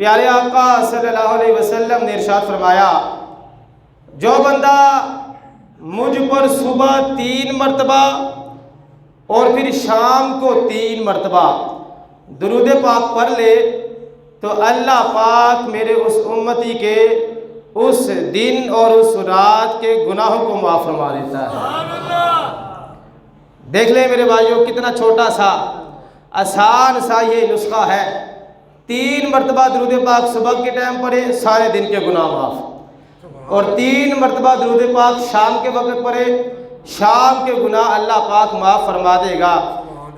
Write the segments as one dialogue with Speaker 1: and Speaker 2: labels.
Speaker 1: پیارے آقا صلی اللہ علیہ وسلم نے ارشاد فرمایا، جو بندہ مجھ پر صبح 3 مرتبہ اور پھر شام کو 3 مرتبہ درود پاک پڑھ لے تو اللہ پاک میرے اس امتی کے اس دن اور اس رات کے گناہوں کو معاف فرما دیتا ہے۔ دیکھ لیں میرے بھائیوں، کتنا چھوٹا سا آسان سا یہ نسخہ ہے۔ 3 مرتبہ درود پاک صبح کے ٹائم پڑھے، سارے دن کے گناہ معاف، اور 3 مرتبہ درود پاک شام کے وقت پڑھے، شام کے گناہ اللہ پاک معاف فرما دے گا۔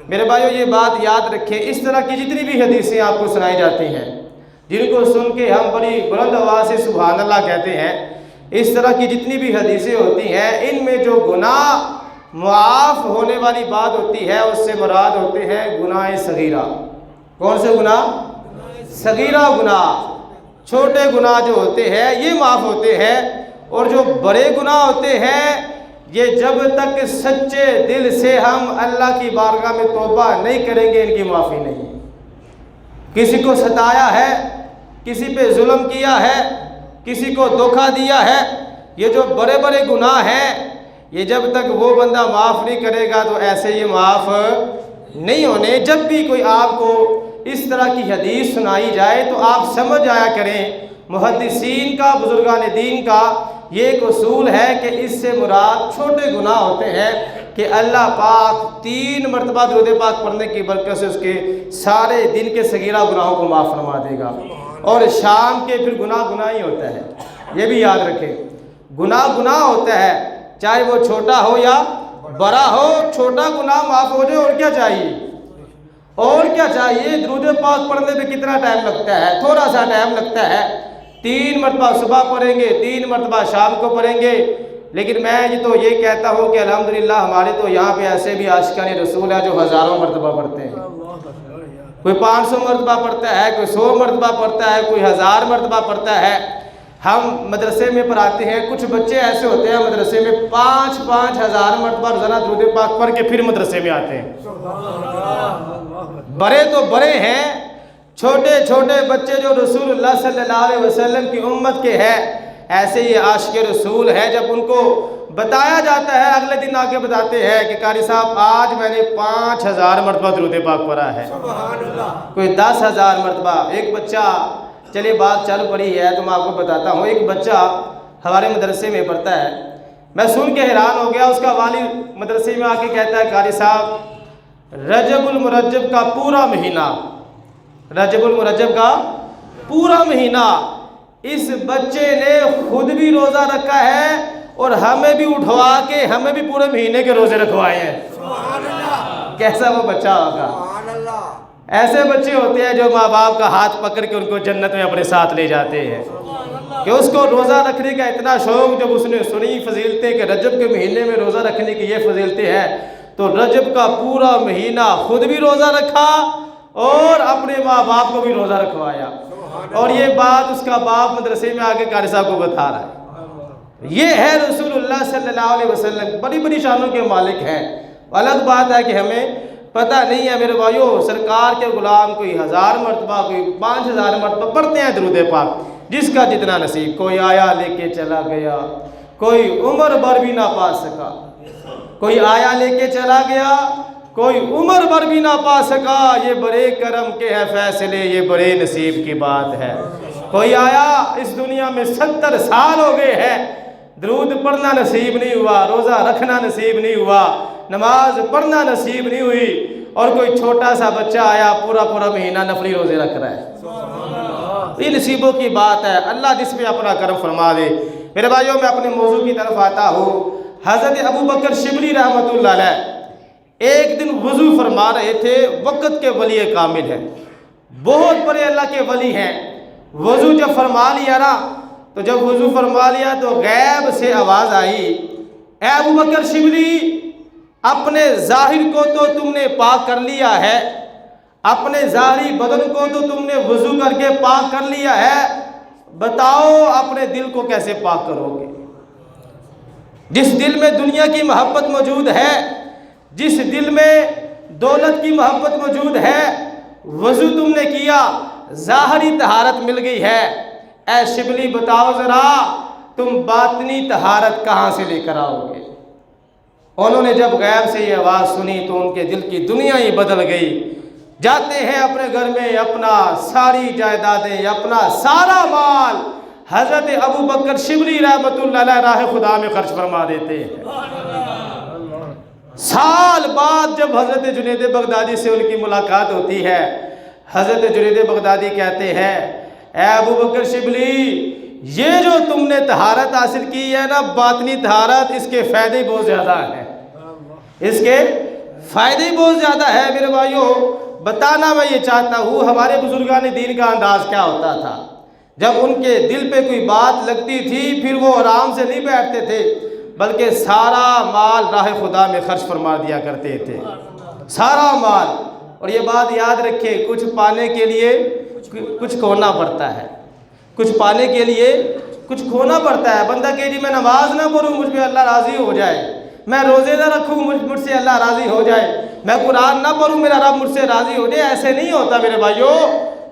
Speaker 1: میرے بھائیوں یہ بات یاد رکھیں، اس طرح کی جتنی بھی حدیثیں آپ کو سنائی جاتی ہیں، جن کو سن کے ہم بڑی بلند آواز سے سبحان اللہ کہتے ہیں، اس طرح کی جتنی بھی حدیثیں ہوتی ہیں، ان میں جو گناہ معاف ہونے والی بات ہوتی ہے اس سے مراد ہوتے ہیں گناہ صغیرہ۔ کون سے گناہ؟ صغیرہ گناہ، چھوٹے گناہ جو ہوتے ہیں یہ معاف ہوتے ہیں، اور جو بڑے گناہ ہوتے ہیں یہ جب تک سچے دل سے ہم اللہ کی بارگاہ میں توبہ نہیں کریں گے ان کی معافی نہیں۔ کسی کو ستایا ہے، کسی پہ ظلم کیا ہے، کسی کو دھوکہ دیا ہے، یہ جو بڑے بڑے گناہ ہیں یہ جب تک وہ بندہ معاف نہیں کرے گا تو ایسے یہ معاف نہیں ہونے۔ جب بھی کوئی آپ کو اس طرح کی حدیث سنائی جائے تو آپ سمجھ آیا کریں، محدثین کا، بزرگان دین کا یہ ایک اصول ہے کہ اس سے مراد چھوٹے گناہ ہوتے ہیں کہ اللہ پاک 3 مرتبہ درود پاک پڑھنے کی برکت سے اس کے سارے دن کے صغیرہ گناہوں کو معاف فرما دے گا، اور شام کے پھر گناہ ہی ہوتا ہے۔ یہ بھی یاد رکھیں، گناہ ہوتا ہے، چاہے وہ چھوٹا ہو یا بڑا ہو، چھوٹا گناہ معاف ہو جائے اور کیا چاہیے؟ اور کیا چاہیے؟ درود پاک پڑھنے پہ کتنا ٹائم لگتا ہے؟ تھوڑا سا ٹائم لگتا ہے۔ 3 مرتبہ صبح پڑھیں گے، 3 مرتبہ شام کو پڑھیں گے، لیکن میں یہ کہتا ہوں کہ الحمدللہ ہمارے تو یہاں پہ ایسے بھی عاشقان رسول ہیں جو ہزاروں مرتبہ پڑھتے ہیں۔ کوئی 500 مرتبہ پڑھتا ہے، کوئی 100 مرتبہ پڑھتا ہے، کوئی 1000 مرتبہ پڑھتا ہے۔ ہم مدرسے میں پڑھاتے ہیں، کچھ بچے ایسے ہوتے ہیں مدرسے میں 5-5 ہزار مرتبہ روزانہ درود پاک پڑھ کے پھر مدرسے میں آتے ہیں۔ بڑے تو بڑے ہیں، چھوٹے چھوٹے بچے جو رسول اللہ صلی اللہ علیہ وسلم کی امت کے ہیں، ایسے یہ عاشق رسول ہے، جب ان کو بتایا جاتا ہے اگلے دن آ کے بتاتے ہیں کہ قاری صاحب آج میں نے 5000 مرتبہ درود پاک پڑھا ہے، کوئی 10,000 مرتبہ۔ ایک بچہ، چلیے بات چل پڑی ہے تو میں آپ کو بتاتا ہوں، ایک بچہ ہمارے مدرسے میں پڑھتا ہے، میں سن کے حیران ہو گیا۔ اس کا والد مدرسے میں آ کے کہتا ہے قاری صاحب رجب المرجب کا پورا مہینہ، رجب المرجب کا پورا مہینہ اس بچے نے خود بھی روزہ رکھا ہے اور ہمیں بھی اٹھوا کے ہمیں بھی پورے مہینے کے روزے رکھوائے ہیں۔ کیسا وہ بچہ ہوگا؟ ایسے بچے ہوتے ہیں جو ماں باپ کا ہاتھ پکڑ کے ان کو جنت میں اپنے ساتھ لے جاتے ہیں، کہ اس کو روزہ رکھنے کا اتنا شوق، جب اس نے سنی فضیلتیں کہ رجب کے مہینے میں روزہ رکھنے کی یہ فضیلتیں ہیں، تو رجب کا پورا مہینہ خود بھی روزہ رکھا اور اپنے ماں باپ کو بھی روزہ رکھوایا، اور یہ بات اس کا باپ مدرسے میں آگے قاری صاحب کو بتا رہا ہے۔ یہ ہے رسول اللہ صلی اللہ علیہ وسلم، بڑی بڑی شانوں کے مالک ہیں۔ الگ بات ہے کہ ہمیں پتہ نہیں ہے میرے بھائیوں، سرکار کے غلام کوئی 1000 مرتبہ، کوئی 5000 مرتبہ پڑھتے ہیں درود پاک، جس کا جتنا نصیب۔ کوئی آیا لے کے چلا گیا، کوئی عمر بھر بھی نہ پا سکا، کوئی آیا لے کے چلا گیا، کوئی عمر بھر بھی نہ پا سکا، یہ بڑے کرم کے ہیں فیصلے، یہ بڑے نصیب کی بات ہے۔ کوئی آیا اس دنیا میں 70 سال ہو گئے ہیں، درود پڑھنا نصیب نہیں ہوا، روزہ رکھنا نصیب نہیں ہوا، نماز پڑھنا نصیب نہیں ہوئی، اور کوئی چھوٹا سا بچہ آیا پورا مہینہ نفلی روزے رکھ رہا ہے۔ یہ نصیبوں کی بات ہے، اللہ جس پہ اپنا کرم فرما دے۔ میرے بھائیوں میں اپنے موضوع کی طرف آتا ہوں۔ حضرت ابوبکر شبلی رحمۃ اللہ علیہ ایک دن وضو فرما رہے تھے، وقت کے ولی کامل ہیں، بہت بڑے اللہ کے ولی ہیں۔ وضو جب فرما لیا نا، تو جب وضو فرما لیا تو غیب سے آواز آئی، اے ابوبکر شبلی، اپنے ظاہر کو تو تم نے پاک کر لیا ہے، اپنے ظاہری بدن کو تو تم نے وضو کر کے پاک کر لیا ہے، بتاؤ اپنے دل کو کیسے پاک کرو گے؟ جس دل میں دنیا کی محبت موجود ہے، جس دل میں دولت کی محبت موجود ہے، وضو تم نے کیا، ظاہری طہارت مل گئی ہے، اے شبلی بتاؤ ذرا تم باطنی طہارت کہاں سے لے کر آؤ گے؟ انہوں نے جب غیب سے یہ آواز سنی تو ان کے دل کی دنیا ہی بدل گئی۔ جاتے ہیں اپنے گھر میں اپنا ساری جائیدادیں، اپنا سارا مال حضرت ابو بکر شبلی رحمۃ اللہ علیہ راہ خدا میں خرچ فرما دیتے ہیں۔ سال بعد جب حضرت جنید بغدادی سے ان کی ملاقات ہوتی ہے، حضرت جنید بغدادی کہتے ہیں اے ابو بکر شبلی، یہ جو تم نے طہارت حاصل کی ہے نا، باطنی طہارت، اس کے فائدے بہت زیادہ ہیں، اس کے فائدے بہت زیادہ ہے۔ میرے بھائیوں، بتانا میں یہ چاہتا ہوں ہمارے بزرگان دین کا انداز کیا ہوتا تھا۔ جب ان کے دل پہ کوئی بات لگتی تھی پھر وہ آرام سے نہیں بیٹھتے تھے، بلکہ سارا مال راہ خدا میں خرچ فرما دیا کرتے تھے، سارا مال۔ اور یہ بات یاد رکھیں، کچھ پانے کے لیے کچھ کھونا پڑتا ہے، کچھ پانے کے لیے کچھ کھونا پڑتا ہے۔ بندہ کہ جی میں نماز نہ پڑھوں مجھ پہ اللہ راضی ہو جائے، میں روزے نہ رکھوں مجھ سے اللہ راضی ہو جائے، میں قرآن نہ پڑھوں میرا رب مجھ سے راضی ہو جائے، ایسے نہیں ہوتا میرے بھائیوں۔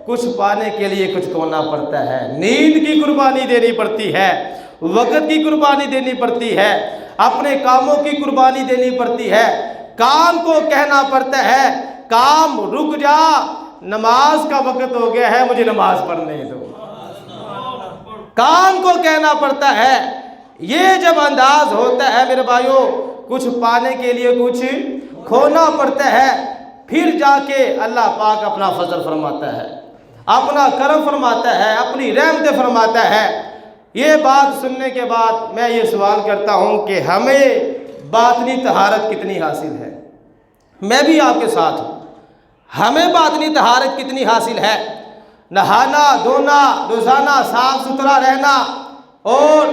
Speaker 1: کچھ پانے کے لیے کچھ کھونا پڑتا ہے، نیند کی قربانی دینی پڑتی ہے، وقت کی قربانی دینی پڑتی ہے، اپنے کاموں کی قربانی دینی پڑتی ہے، کام کو کہنا پڑتا ہے کام رک جا، نماز کا وقت ہو گیا ہے، مجھے نماز پڑھنے دو، کام کو کہنا پڑتا ہے۔ یہ جب انداز ہوتا ہے میرے بھائیوں، کچھ پانے کے لیے کچھ کھونا پڑتا ہے، پھر جا کے اللہ پاک اپنا فضل فرماتا ہے، اپنا کرم فرماتا ہے، اپنی رحمت فرماتا ہے۔ یہ بات سننے کے بعد میں یہ سوال کرتا ہوں کہ ہمیں باطنی طہارت کتنی حاصل ہے؟ میں بھی آپ کے ساتھ ہوں، ہمیں باطنی طہارت کتنی حاصل ہے؟ نہانا دھونا، روزانہ صاف ستھرا رہنا، اور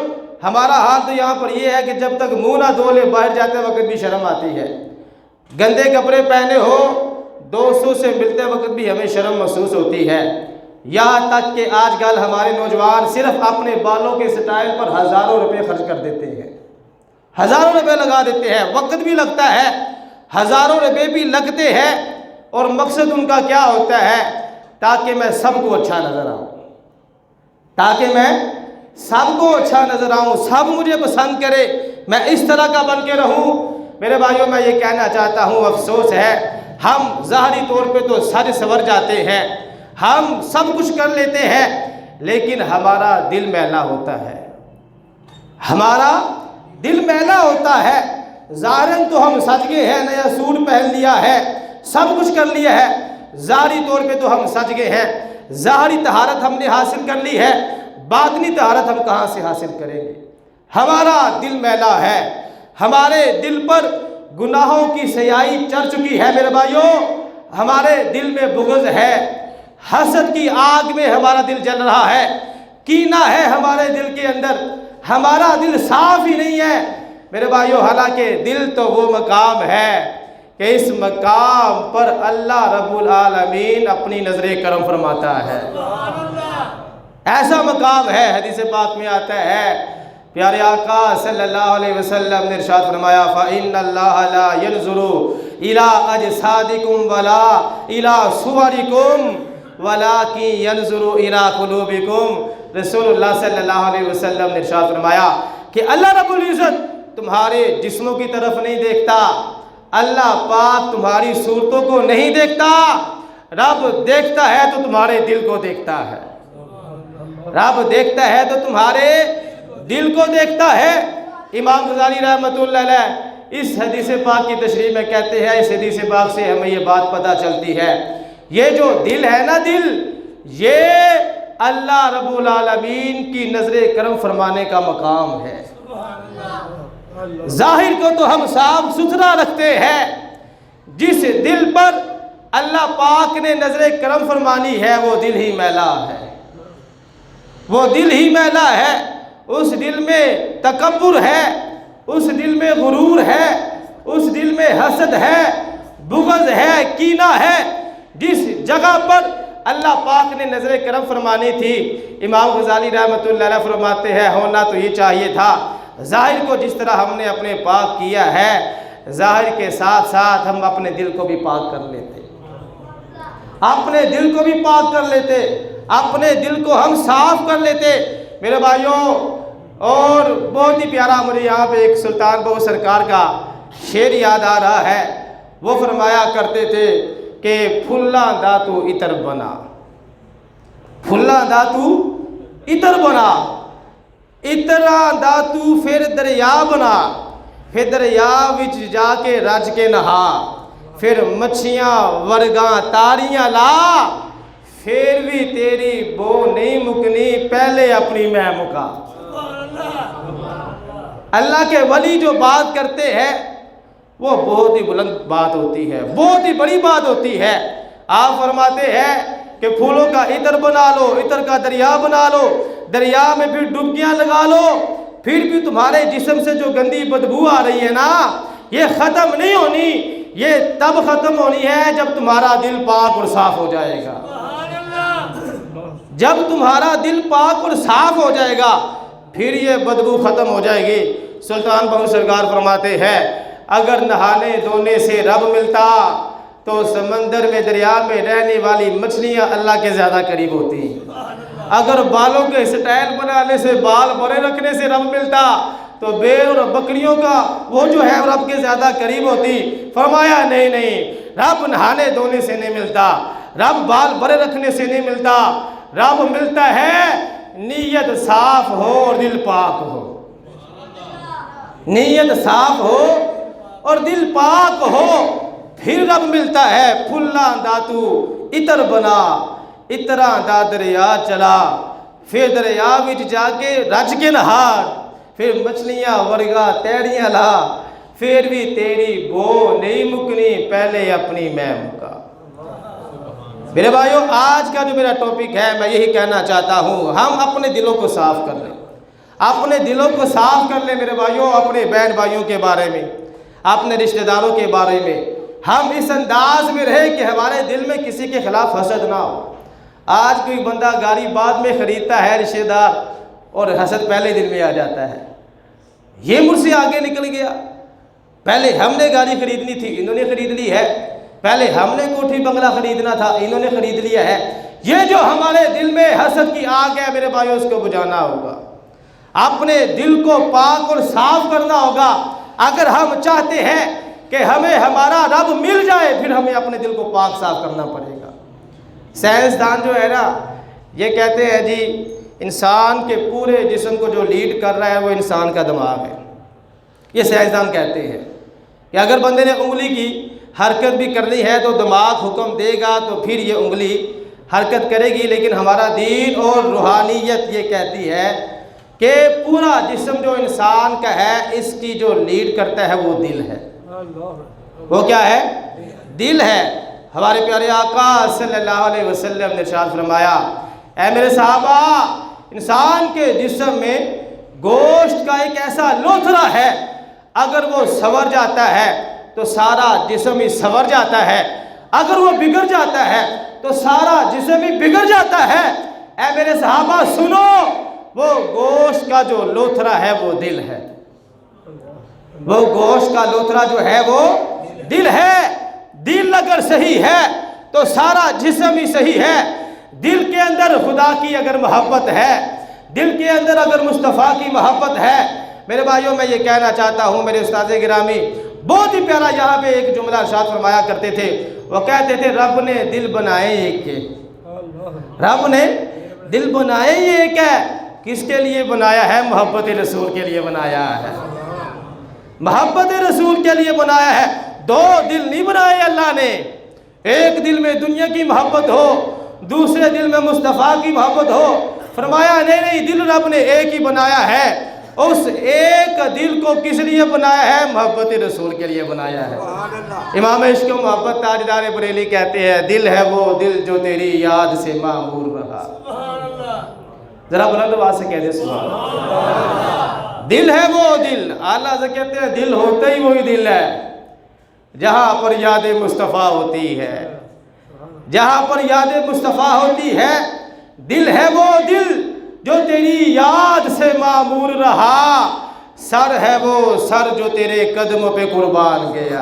Speaker 1: ہمارا حال تو یہاں پر یہ ہے کہ جب تک منہ نہ دھو لے باہر جاتے وقت بھی شرم آتی ہے، گندے کپڑے پہنے ہو دوستوں سے ملتے وقت بھی ہمیں شرم محسوس ہوتی ہے، یہاں تک کہ آج کل ہمارے نوجوان صرف اپنے بالوں کے سٹائل پر ہزاروں روپے خرچ کر دیتے ہیں، ہزاروں روپے لگا دیتے ہیں، وقت بھی لگتا ہے، ہزاروں روپے بھی لگتے ہیں، اور مقصد ان کا کیا ہوتا ہے؟ تاکہ میں سب کو اچھا نظر آؤں، تاکہ میں سب کو اچھا نظر آؤں، سب مجھے پسند کرے، میں اس طرح کا بن کے رہوں۔ میرے بھائیوں، میں یہ کہنا چاہتا ہوں، افسوس ہے ہم ظاہری طور پہ تو سج سنور جاتے ہیں، ہم سب کچھ کر لیتے ہیں، لیکن ہمارا دل میلا ہوتا ہے، ہمارا دل میلا ہوتا ہے۔ ظاہراً تو ہم سج گئے ہیں، نیا سوٹ پہن لیا ہے، سب کچھ کر لیا ہے، ظاہری طور پہ تو ہم سج گئے ہیں، ظاہری طہارت ہم نے حاصل کر لی ہے، باطنی طہارت ہم کہاں سے حاصل کریں گے؟ ہمارا دل میلا ہے، ہمارے دل پر گناہوں کی سیاہی چڑھ چکی ہے میرے بھائیوں، ہمارے دل میں بغض ہے، حسد کی آگ میں ہمارا دل جل رہا ہے، کینہ ہے ہمارے دل کے اندر، ہمارا دل صاف ہی نہیں ہے میرے بھائیوں۔ حالانکہ دل تو وہ مقام ہے کہ اس مقام پر اللہ رب العالمین اپنی نظر کرم فرماتا ہے، ایسا مقام ہے۔ حدیث پاک میں آتا ہے، پیارے آقا صلی اللہ علیہ وسلم نے ارشاد فرمایا فَإِنَّ اللَّهَ لَا يَنْظُرُ إِلَىٰ أَجْسَادِكُمْ وَلَا إِلَىٰ صُوَرِكُمْ وَلَٰكِنْ يَنْظُرُ إِلَىٰ قُلُوبِكُمْ۔ رسول اللہ صلی اللہ علیہ وسلم نے ارشاد فرمایا کہ اللہ رب العزت تمہارے جسموں کی طرف نہیں دیکھتا، اللہ پاک تمہاری صورتوں کو نہیں دیکھتا، رب دیکھتا ہے تو تمہارے دل کو دیکھتا ہے، رب دیکھتا ہے تو تمہارے دل کو دیکھتا ہے۔ امام غزالی رحمۃ اللہ علیہ اس حدیث پاک کی تشریح میں کہتے ہیں، اس حدیث پاک سے ہمیں یہ بات پتہ چلتی ہے، یہ جو دل ہے نا، دل یہ اللہ رب العالمین کی نظر کرم فرمانے کا مقام ہے۔ ظاہر کو تو ہم صاف ستھرا رکھتے ہیں، جس دل پر اللہ پاک نے نظر کرم فرمانی ہے وہ دل ہی میلا ہے، وہ دل ہی میلا ہے، اس دل میں تکبر ہے، اس دل میں غرور ہے، اس دل میں حسد ہے، بغض ہے، کینہ ہے۔ جس جگہ پر اللہ پاک نے نظر کرم فرمانی تھی، امام غزالی رحمۃ اللہ علیہ فرماتے ہیں ہونا تو یہ چاہیے تھا، ظاہر کو جس طرح ہم نے اپنے پاک کیا ہے، ظاہر کے ساتھ ساتھ ہم اپنے دل کو بھی پاک کر لیتے، اپنے دل کو بھی پاک کر لیتے، اپنے دل کو ہم صاف کر لیتے میرے بھائیوں۔ اور بہت ہی پیارا مجھے یہاں پہ ایک سلطان بہو سرکار کا شعر یاد آ رہا ہے۔ وہ فرمایا کرتے تھے کہ پھلاں دا تو عطر بنا، پھلاں دا تو عطر بنا، عطراں دا تو پھر دریا بنا، پھر دریا وچ جا کے رج کے نہا، پھر مچھیاں ورگاں تاریاں لا، پھر بھی تیری بو نہیں مکنی پہلے اپنی میں مکا۔ اللہ کے ولی جو بات کرتے ہیں وہ بہت ہی بلند بات ہوتی ہے، بہت ہی بڑی بات ہوتی ہے۔ آپ فرماتے ہیں کہ پھولوں کا عطر بنا لو، عطر کا دریا بنا لو، دریا میں پھر ڈبکیاں لگا لو، پھر بھی تمہارے جسم سے جو گندی بدبو آ رہی ہے نا، یہ ختم نہیں ہونی، یہ تب ختم ہونی ہے جب تمہارا دل پاک اور صاف ہو جائے گا۔ جب تمہارا دل پاک اور صاف ہو جائے گا پھر یہ بدبو ختم ہو جائے گی۔ سلطان بہو سرکار فرماتے ہیں اگر نہانے دھونے سے رب ملتا تو سمندر میں دریا میں رہنے والی مچھلیاں اللہ کے زیادہ قریب ہوتی۔ اگر بالوں کے سٹائل بنانے سے، بال بڑے رکھنے سے رب ملتا تو بیر اور بکریوں کا وہ جو ہے رب کے زیادہ قریب ہوتی۔ فرمایا نہیں نہیں، رب نہانے دھونے سے نہیں ملتا، رب بال بڑے رکھنے سے نہیں ملتا، رب ملتا ہے نیت صاف ہو اور دل پاک ہو، نیت صاف ہو اور دل پاک ہو، پھر رب ملتا ہے۔ پھلاں دا تو عطر بنا، عطراں دا دریا چلا، پھر دریا وچ جا کے رج کے نہا، پھر مچھلیاں ورگا تیڑیاں لا، پھر بھی تیری بو نہیں مکنی پہلے اپنی میں مکا۔ میرے بھائیوں آج کا جو میرا ٹاپک ہے میں یہی کہنا چاہتا ہوں، ہم اپنے دلوں کو صاف کر لیں، اپنے دلوں کو صاف کر لیں میرے بھائیوں، اپنے بہن بھائیوں کے بارے میں، اپنے رشتہ داروں کے بارے میں ہم اس انداز میں رہیں کہ ہمارے دل میں کسی کے خلاف حسد نہ ہو۔ آج کوئی بندہ گاڑی بعد میں خریدتا ہے رشتہ دار اور حسد پہلے دل میں آ جاتا ہے، یہ مجھ سے آگے نکل گیا، پہلے ہم نے گاڑی خریدنی تھی انہوں نے خرید لی ہے، پہلے ہم نے کوٹھی بنگلہ خریدنا تھا انہوں نے خرید لیا ہے۔ یہ جو ہمارے دل میں حسد کی آگ ہے میرے بھائیوں اس کو بجھانا ہوگا، اپنے دل کو پاک اور صاف کرنا ہوگا۔ اگر ہم چاہتے ہیں کہ ہمیں ہمارا رب مل جائے پھر ہمیں اپنے دل کو پاک صاف کرنا پڑے گا۔ سائنسدان جو ہے نا یہ کہتے ہیں جی انسان کے پورے جسم کو جو لیڈ کر رہا ہے وہ انسان کا دماغ ہے۔ یہ سائنسدان کہتے ہیں کہ اگر بندے نے انگلی کی حرکت بھی کرنی ہے تو دماغ حکم دے گا تو پھر یہ انگلی حرکت کرے گی، لیکن ہمارا دین اور روحانیت یہ کہتی ہے کہ پورا جسم جو انسان کا ہے اس کی جو لیڈ کرتا ہے وہ دل ہے۔ وہ کیا ہے؟ دل ہے۔ ہمارے پیارے آقا صلی اللہ علیہ وسلم نے ارشاد فرمایا اے میرے صحابہ انسان کے جسم میں گوشت کا ایک ایسا لوتھڑا ہے اگر وہ سنور جاتا ہے تو سارا جسم ہی سنور جاتا ہے، اگر وہ بگڑ جاتا ہے تو سارا جسم ہی بگڑ جاتا ہے۔ اے میرے صحابہ سنو، وہ گوشت کا جو لوتھڑا ہے وہ دل ہے، وہ گوشت کا لوتھڑا جو ہے وہ دل ہے۔ دل اگر صحیح ہے تو سارا جسم ہی صحیح ہے۔ دل کے اندر خدا کی اگر محبت ہے، دل کے اندر اگر مصطفیٰ کی محبت ہے، میرے بھائیوں میں یہ کہنا چاہتا ہوں میرے استاد گرامی بہت ہی پیارا یہاں پہ ایک جملہ ارشاد فرمایا کرتے تھے، وہ کہتے تھے رب نے دل بنائے ایک ہے، رب نے دل بنائے ایک ہے، کس کے لیے بنایا ہے؟ محبت رسول کے لیے بنایا ہے، محبت رسول کے لیے بنایا ہے۔ دو دل نہیں بنائے اللہ نے، ایک دل میں دنیا کی محبت ہو دوسرے دل میں مصطفیٰ کی محبت ہو، فرمایا نہیں نہیں دل رب نے ایک ہی بنایا ہے، اس ایک دل کو کس لیے بنایا ہے؟ محبت رسول کے لیے بنایا ہے۔ امام عشق و محبت تاجدار بریلی کہتے ہیں دل ہے وہ دل جو تیری یاد سے معمور رہا۔ ذرا بلند آواز سے کہہ دے سبحان اللہ۔ دل ہے وہ دل، اعلیٰ سے کہتے ہیں دل ہوتا ہی وہی دل ہے جہاں پر یاد مصطفیٰ ہوتی ہے، جہاں پر یاد مصطفیٰ ہوتی ہے۔ دل ہے وہ دل جو تیری یاد سے معمور رہا، سر ہے وہ سر جو تیرے قدموں پہ قربان گیا۔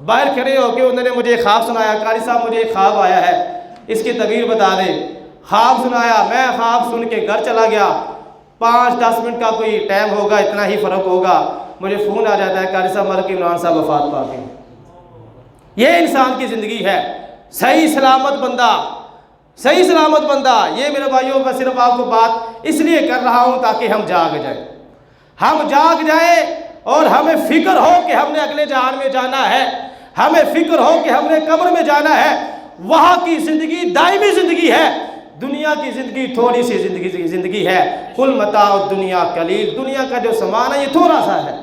Speaker 1: باہر کھڑے ہو کے انہوں نے مجھے خواب سنایا، قاری صاحب مجھے ایک خواب آیا ہے، اس کی تعبیر بتا دیں۔ خواب سنایا، میں خواب سن کے گھر چلا گیا، 5-10 منٹ کا کوئی ٹائم ہوگا، اتنا ہی فرق ہوگا، مجھے فون آ جاتا ہے قاری صاحب مر کے عمران صاحب وفات پا گئے۔ یہ انسان کی زندگی ہے۔ صحیح سلامت بندہ، صحیح سلامت بندہ، یہ میرے بھائیوں میں صرف آپ کو بات اس لیے کر رہا ہوں تاکہ ہم جاگ جائیں، ہم جاگ جائیں اور ہمیں فکر ہو کہ ہم نے اگلے جہان میں جانا ہے، ہمیں فکر ہو کہ ہم نے قبر میں جانا ہے۔ وہاں کی زندگی دائمی زندگی ہے، دنیا کی زندگی تھوڑی سی زندگی ہے۔ کل متاع الدنیا قلیل، دنیا کا جو سامان ہے یہ تھوڑا سا ہے،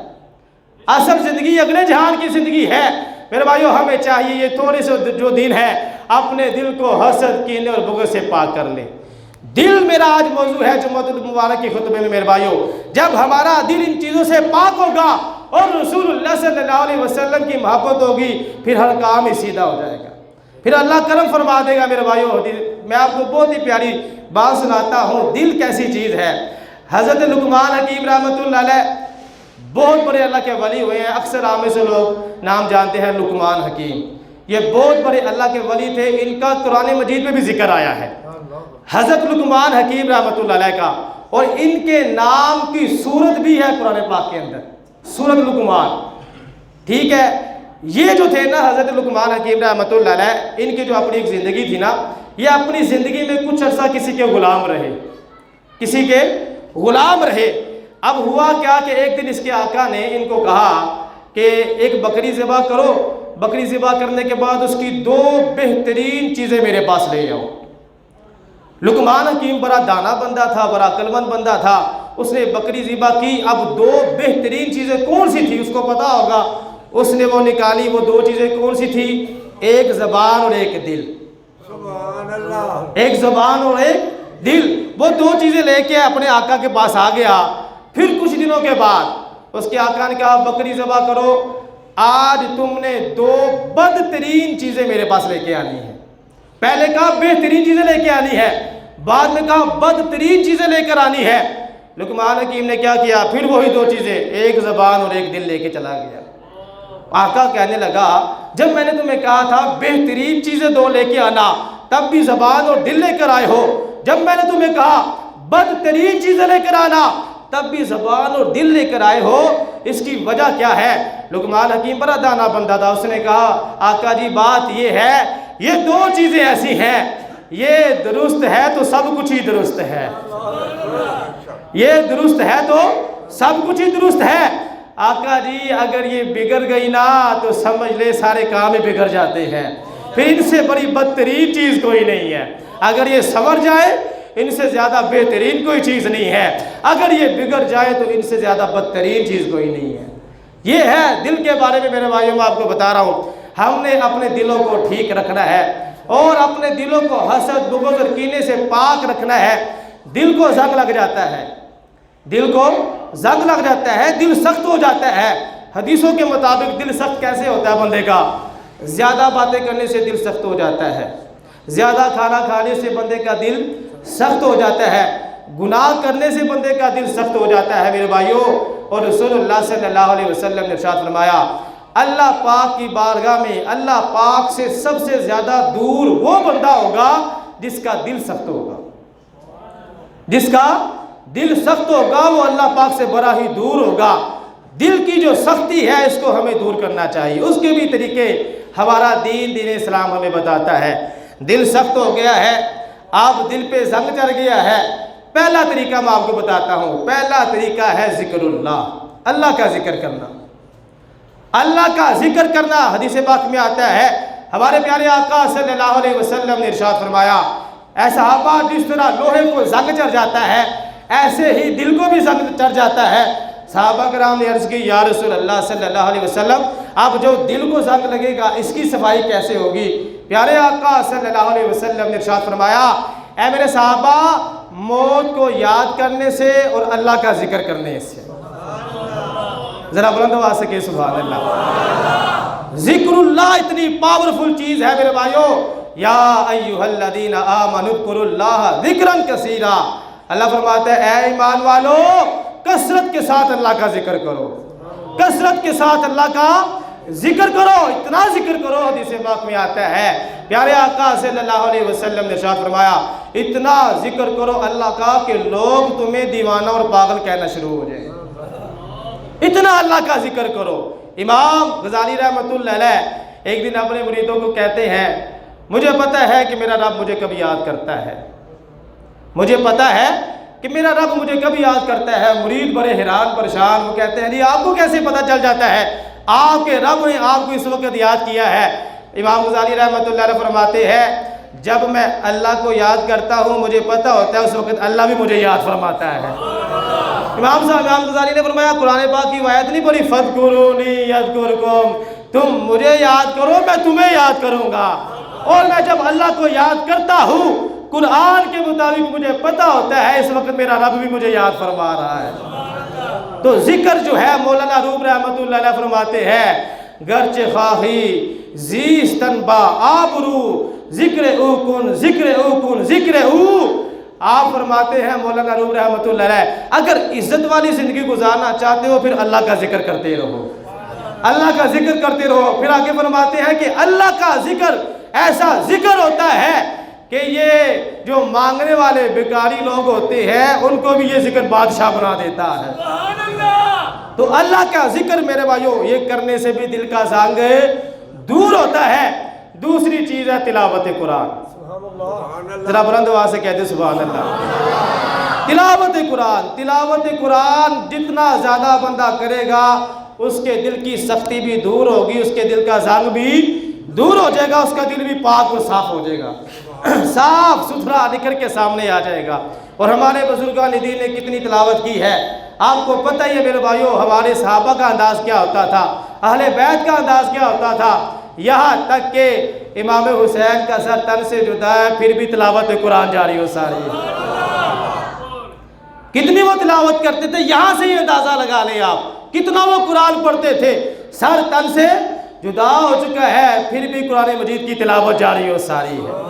Speaker 1: اصل زندگی اگلے جہان کی زندگی ہے۔ میرے بھائیوں ہمیں چاہیے یہ تھوڑے سے جو دن ہے اپنے دل کو حسد، کینے اور بغض سے پاک کر لیں۔ دل میرا آج موضوع ہے جمعۃ المبارک کے خطبے میں میرے بھائیوں، جب ہمارا دل ان چیزوں سے پاک ہوگا اور رسول اللہ صلی اللہ علیہ وسلم کی محبت ہوگی، پھر ہر کام ہی سیدھا ہو جائے گا، پھر اللہ کرم فرما دے گا۔ میرے بھائیوں میں آپ کو بہت ہی پیاری بات سناتا ہوں، دل کیسی چیز ہے۔ حضرت لقمان حکیم رحمۃ اللہ علیہ بہت بڑے اللہ کے ولی ہوئے ہیں، اکثر عام سے لوگ نام جانتے ہیں لقمان حکیم، یہ بہت بڑے اللہ کے ولی تھے، ان کا قرآن مجید میں بھی ذکر آیا ہے حضرت لقمان حکیم رحمۃ اللہ علیہ کا، اور ان کے نام کی سورت بھی ہے قرآن پاک کے اندر، سورت لقمان، ٹھیک ہے۔ یہ جو تھے نا حضرت لقمان حکیم رحمۃ اللہ علیہ، ان کی جو اپنی ایک زندگی تھی نا، یہ اپنی زندگی میں کچھ عرصہ کسی کے غلام رہے، کسی کے غلام رہے۔ اب ہوا کیا کہ ایک دن اس کے آقا نے ان کو کہا کہ ایک بکری ذبح کرو، بکری ذبح کرنے کے بعد اس کی 2 بہترین چیزیں میرے پاس لے آؤ۔ لقمان حکیم بڑا دانا بندہ تھا، بڑا عقلمند بندہ تھا، اس نے بکری ذبح کی۔ اب 2 بہترین چیزیں کون سی تھی اس کو پتا ہوگا، اس نے وہ نکالی۔ وہ 2 چیزیں کون سی تھی؟ ایک زبان اور ایک دل، سبحان اللہ، ایک زبان اور ایک دل۔ وہ 2 چیزیں لے کے اپنے آقا کے پاس آ گیا۔ پھر کچھ دنوں کے بعد اس کے آقا نے کہا بکری ذبح کرو، آج تم نے 2 بدترین چیزیں میرے پاس لے کے آنی ہیں۔ پہلے کہا بہترین چیزیں لے کے آنی ہے، بعد میں کہا بدترین چیزیں لے کر آنی ہے۔ لقمان حکیم نے کیا کیا؟ پھر وہی 2 چیزیں، ایک زبان اور ایک دل لے کے چلا گیا۔ آقا کہنے لگا جب میں نے تمہیں کہا تھا بہترین چیزیں 2 لے کے آنا، تب بھی زبان اور دل لے کر آئے ہو، جب میں نے تمہیں کہا بدترین چیزیں لے کر آنا، تب بھی زبان اور دل لے کر آئے ہو، اس کی وجہ کیا ہے؟ لقمان حکیم بڑا دانا بندہ تھا، اس نے کہا آقا جی بات یہ ہے، یہ 2 چیزیں ایسی ہیں، یہ درست ہے تو سب کچھ ہی درست ہے، یہ درست ہے تو سب کچھ ہی درست ہے۔ آقا جی اگر یہ بگڑ گئی نا تو سمجھ لے سارے کام ہی بگڑ جاتے ہیں، پھر ان سے بڑی بدترین چیز کوئی نہیں ہے، اگر یہ سنور جائے ان سے زیادہ بہترین کوئی چیز نہیں ہے، اگر یہ بگڑ جائے تو ان سے زیادہ بدترین چیز کوئی نہیں ہے۔ یہ ہے دل کے بارے میں میرے بھائیوں میں آپ کو بتا رہا ہوں، ہم نے اپنے دلوں کو ٹھیک رکھنا ہے اور اپنے دلوں کو حسد، بغض اور کینے سے پاک رکھنا ہے۔ دل کو زنگ لگ جاتا ہے، دل کو زنگ لگ جاتا ہے، دل سخت ہو جاتا ہے۔ حدیثوں کے مطابق دل سخت کیسے ہوتا ہے بندے کا؟ زیادہ باتیں کرنے سے دل سخت ہو جاتا ہے، زیادہ کھانا کھانے سے بندے کا دل سخت ہو جاتا ہے، گناہ کرنے سے بندے کا دل سخت ہو جاتا ہے میرے بھائیوں۔ اور رسول اللہ صلی اللہ علیہ وسلم نے ارشاد فرمایا اللہ پاک کی بارگاہ میں اللہ پاک سے سب سے زیادہ دور وہ بندہ ہوگا جس کا دل سخت ہوگا، جس کا دل سخت ہوگا وہ اللہ پاک سے بڑا ہی دور ہوگا۔ دل کی جو سختی ہے اس کو ہمیں دور کرنا چاہیے، اس کے بھی طریقے ہمارا دین اسلام ہمیں بتاتا ہے۔ دل سخت ہو گیا ہے، آپ دل پہ زنگ چڑھ گیا ہے، پہلا طریقہ میں آپ کو بتاتا ہوں، پہلا طریقہ ہے ذکر اللہ، اللہ کا ذکر کرنا، اللہ کا ذکر کرنا۔ حدیث پاک میں آتا ہے ہمارے پیارے آقا صلی اللہ علیہ وسلم نے ارشاد فرمایا اے صحابہ جس طرح لوہے کو زنگ چڑھ جاتا ہے ایسے ہی دل کو بھی زنگ چڑھ جاتا ہے۔ صحابہ کرام نے عرض کی یا رسول اللہ صلی اللہ علیہ وسلم اب جو دل کو زنگ لگے گا اس کی صفائی کیسے ہوگی؟ پیارے آقا صلی اللہ علیہ وسلم نے ارشاد فرمایا اے میرے صحابہ موت کو یاد کرنے سے اور اللہ کا ذکر کرنے سے۔ ذرا بلند آواز سے کہ سبحان اللہ۔ ذکر اللہ اتنی پاورفل چیز ہے میرے بھائیوں، یا ایھا الذین آمنوا اذکروا اللہ ذکرا کثیرا۔ اللہ فرماتا ہے اے ایمان والو کثرت کے ساتھ اللہ کا ذکر کرو، کثرت کے ساتھ اللہ کا ذکر کرو، اتنا ذکر کرو، حدیث پاک میں آتا ہے پیارے آقا صلی اللہ علیہ وسلم نے ارشاد فرمایا اتنا ذکر کرو اللہ کا کہ لوگ تمہیں دیوانہ اور پاگل کہنا شروع ہو جائیں، اتنا اللہ کا ذکر کرو۔ امام غزالی رحمۃ اللہ علیہ ایک دن اپنے مریدوں کو کہتے ہیں مجھے پتہ ہے کہ میرا رب مجھے کبھی یاد کرتا ہے، مجھے پتہ ہے کہ میرا رب مجھے کبھی یاد کرتا ہے۔ مرید بڑے حیران پریشان، وہ کہتے ہیں جی آپ کو کیسے پتہ چل جاتا ہے آپ کے رب نے آپ کو اس وقت یاد کیا ہے؟ امام غزالی رحمۃ اللہ علیہ فرماتے ہیں جب میں اللہ کو یاد کرتا ہوں مجھے پتہ ہوتا ہے اس وقت اللہ بھی مجھے یاد فرماتا ہے۔ امام غزالی نے فرمایا قرآن پاک کی آیت نہیں پڑھی فَاذْكُرُونِي يَذْكُرْكُمْ، تم مجھے یاد کرو میں تمہیں یاد کروں گا، اور میں جب اللہ کو یاد کرتا ہوں قرآن کے مطابق مجھے پتہ ہوتا ہے اس وقت میرا رب بھی مجھے یاد فرما رہا ہے۔ تو ذکر جو ہے مولانا روم رحمۃ اللہ علیہ فرماتے ہیں گرچہ خواہی زیستن با آبرو ذکر او کن ذکر او کن ذکر او۔ آپ فرماتے ہیں مولانا روم رحمۃ اللہ علیہ اگر عزت والی زندگی گزارنا چاہتے ہو پھر اللہ کا ذکر کرتے رہو، اللہ کا ذکر کرتے رہو۔ پھر آگے فرماتے ہیں کہ اللہ کا ذکر ایسا ذکر ہوتا ہے کہ یہ جو مانگنے والے بیکاری لوگ ہوتے ہیں ان کو بھی یہ ذکر بادشاہ بنا دیتا ہے۔ تو اللہ کا ذکر میرے بھائیو یہ کرنے سے بھی دل کا زنگ دور ہوتا ہے۔ دوسری چیز ہے تلاوت قرآن، ذرا بلند آواز سے کہہ دے سبحان اللہ۔ تلاوت قرآن، تلاوت قرآن جتنا زیادہ بندہ کرے گا اس کے دل کی سختی بھی دور ہوگی، اس کے دل کا زنگ بھی دور ہو جائے گا، اس کا دل بھی پاک اور صاف ہو جائے گا، صاف ستھرا نکل کے سامنے آ جائے گا۔ اور ہمارے بزرگان دین نے کتنی تلاوت کی ہے آپ کو پتہ ہی ہے میرے بھائیو، ہمارے صحابہ کا انداز کیا ہوتا تھا، اہل بیت کا انداز کیا ہوتا تھا، یہاں تک کہ امام حسین کا سر تن سے جدا ہے پھر بھی تلاوت قرآن جاری ہو ساری ہے۔ کتنی وہ تلاوت کرتے تھے، یہاں سے یہ اندازہ لگا لیں آپ کتنا وہ قرآن پڑھتے تھے، سر تن سے جدا ہو چکا ہے پھر بھی قرآن مجید کی تلاوت جاری ہو ساری ہے۔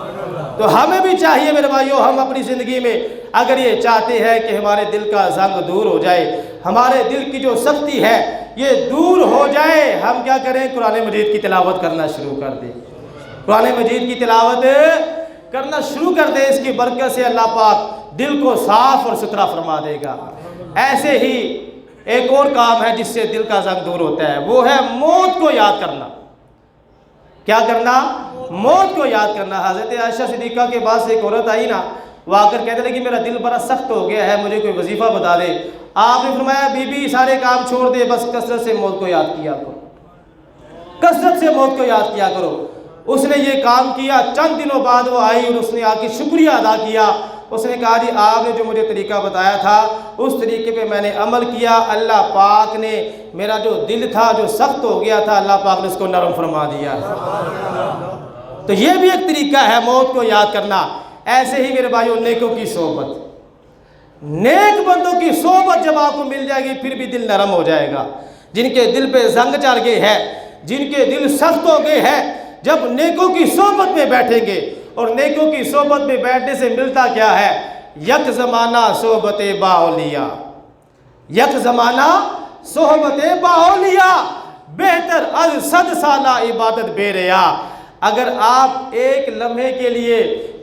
Speaker 1: تو ہمیں بھی چاہیے میرے بھائیو ہم اپنی زندگی میں اگر یہ چاہتے ہیں کہ ہمارے دل کا زنگ دور ہو جائے، ہمارے دل کی جو سختی ہے یہ دور ہو جائے، ہم کیا کریں قرآن مجید کی تلاوت کرنا شروع کر دیں، قرآن مجید کی تلاوت کرنا شروع کر دیں، اس کی برکت سے اللہ پاک دل کو صاف اور ستھرا فرما دے گا۔ ایسے ہی ایک اور کام ہے جس سے دل کا زنگ دور ہوتا ہے، وہ ہے موت کو یاد کرنا۔ کیا کرنا؟ موت کو یاد کرنا۔ حضرت عائشہ صدیقہ کے پاس ایک عورت آئی نا، وہ آ کر کہتے لگی میرا دل بڑا سخت ہو گیا ہے مجھے کوئی وظیفہ بتا دے۔ آپ نے فرمایا بی بی سارے کام چھوڑ دے بس کثرت سے موت کو یاد کیا کرو، کثرت سے موت کو یاد کیا کرو۔ اس نے یہ کام کیا، چند دنوں بعد وہ آئی اور اس نے آ کے شکریہ ادا کیا، اس نے کہا جی آپ نے جو مجھے طریقہ بتایا تھا اس طریقے پہ میں نے عمل کیا، اللہ پاک نے میرا جو دل تھا جو سخت ہو گیا تھا اللہ پاک نے اس کو نرم فرما دیا۔ تو یہ بھی ایک طریقہ ہے موت کو یاد کرنا۔ ایسے ہی میرے بھائیوں نیکوں کی صحبت، نیک بندوں کی صحبت جب آپ کو مل جائے گی پھر بھی دل نرم ہو جائے گا۔ جن کے دل پہ زنگ چڑھ گئے ہے، جن کے دل سخت ہو گئے ہیں، جب نیکوں کی صحبت میں بیٹھیں گے، اور نیکوں کی صحبت میں بیٹھنے سے ملتا کیا ہے؟ یک زمانہ صحبت باولیاء، یک زمانہ صحبت باولیاء بہتر از 100 سالہ عبادت بے ریا۔ اگر آپ ایک لمحے کے لیے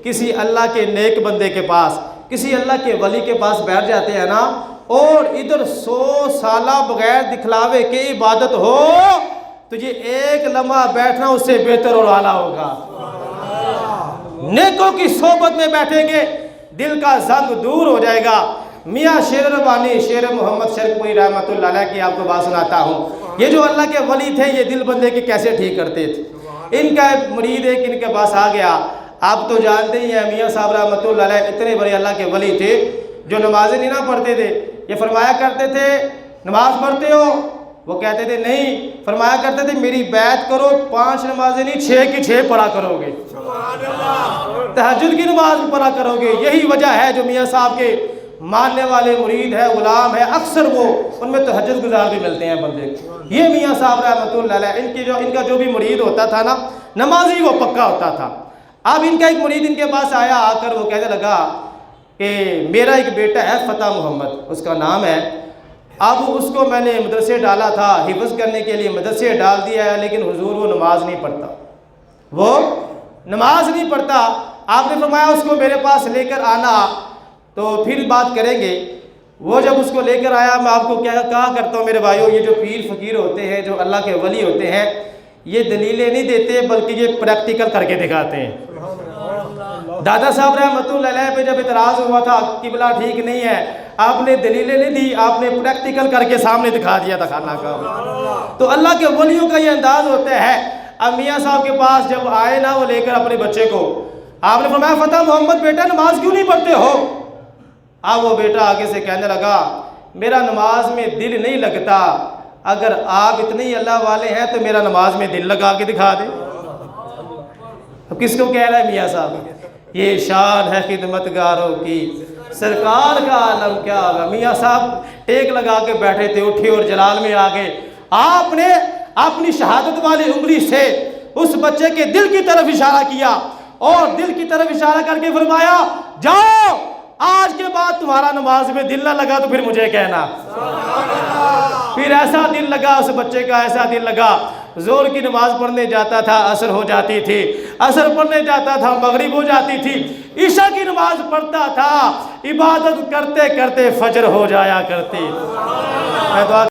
Speaker 1: کسی اللہ کے نیک بندے کے پاس، کسی اللہ کے ولی کے پاس بیٹھ جاتے ہیں نا، اور ادھر 100 سالہ بغیر دکھلاوے کے عبادت ہو تو یہ ایک لمحہ بیٹھنا اس سے بہتر اور اعلیٰ ہوگا۔ نیکوں کی صحبت میں بیٹھیں گے دل کا زنگ دور ہو جائے گا۔ میاں شیر ربانی شیر محمد شرک پوری رحمۃ اللہ علیہ کی آپ کو بات سناتا ہوں۔ یہ جو اللہ کے ولی تھے یہ دل بندے کے کیسے ٹھیک کرتے تھے۔ ان کا ایک مرید ایک ان کے پاس آ گیا، آپ تو جانتے ہی ہیں میاں صاحب رحمۃ اللہ علیہ اتنے بڑے اللہ کے ولی تھے جو نمازیں نہیں نہ پڑھتے تھے۔ یہ فرمایا کرتے تھے نماز پڑھتے ہو؟ وہ کہتے تھے نہیں۔ فرمایا کرتے تھے میری بیعت کرو 5 نمازیں نہیں 6 کی 6 پڑھا کرو گے، تہجد کی نماز پڑھا کرو گے۔ یہی وجہ ہے جو میاں صاحب کے ماننے والے مرید ہے، غلام ہے، اکثر وہ ان میں تہجد گزار بھی ملتے ہیں بندے کو۔ یہ میاں صاحب رحمۃ اللہ علیہ ان کا جو بھی مرید ہوتا تھا نا نمازی وہ پکا ہوتا تھا۔ اب ان کا ایک مرید ان کے پاس آیا، آ کر وہ کہنے لگا کہ میرا ایک بیٹا ہے فتح محمد اس کا نام ہے، اب اس کو میں نے مدرسے ڈالا تھا، حفظ کرنے کے لیے مدرسے ڈال دیا ہے، لیکن حضور وہ نماز نہیں پڑھتا، وہ نماز نہیں پڑھتا۔ آپ نے فرمایا اس کو میرے پاس لے کر آنا تو پھر بات کریں گے۔ وہ جب اس کو لے کر آیا، میں آپ کو کیا کہا کرتا ہوں میرے بھائیوں، یہ جو پیر فقیر ہوتے ہیں، جو اللہ کے ولی ہوتے ہیں، یہ دلیلیں نہیں دیتے بلکہ یہ پریکٹیکل کر کے دکھاتے ہیں۔ دادا صاحب رحمۃ اللہ علیہ پہ جب اعتراض ہوا تھا قبلہ ٹھیک نہیں ہے، آپ نے دلیلیں نہیں دی، آپ نے پریکٹیکل کر کے سامنے دکھا دیا تھا خانہ کا۔ تو اللہ کے ولیوں کا یہ انداز ہوتا ہے۔ اب میاں صاحب کے پاس جب آئے نا وہ لے کر اپنے بچے کو، آپ نے فرمایا فتح محمد بیٹا نماز کیوں نہیں پڑھتے ہو؟ اب وہ بیٹا آگے سے کہنے لگا میرا نماز میں دل نہیں لگتا، اگر آپ اتنے ہی اللہ والے ہیں تو میرا نماز میں دل لگا کے دکھا دیں۔ اب کس کو کہہ رہا ہے میاں صاحب؟ یہ شان ہے خدمتگاروں کی، سرکار کا عالم کیا ہوگا۔ میاں صاحب ٹیک لگا کے بیٹھے تھے، اٹھے اور جلال میں آ گئے۔ آپ نے اپنی شہادت والی انگلی سے اس بچے کے دل کی طرف اشارہ کیا اور دل کی طرف اشارہ کر کے فرمایا جاؤ، آج کے بعد تمہارا نماز میں دل نہ لگا تو پھر مجھے کہنا۔ پھر ایسا دل لگا اس بچے کا، ایسا دل لگا، زور کی نماز پڑھنے جاتا تھا عصر ہو جاتی تھی، عصر پڑھنے جاتا تھا مغرب ہو جاتی تھی، عشاء کی نماز پڑھتا تھا، عبادت کرتے کرتے فجر ہو جایا کرتی۔ میں دعا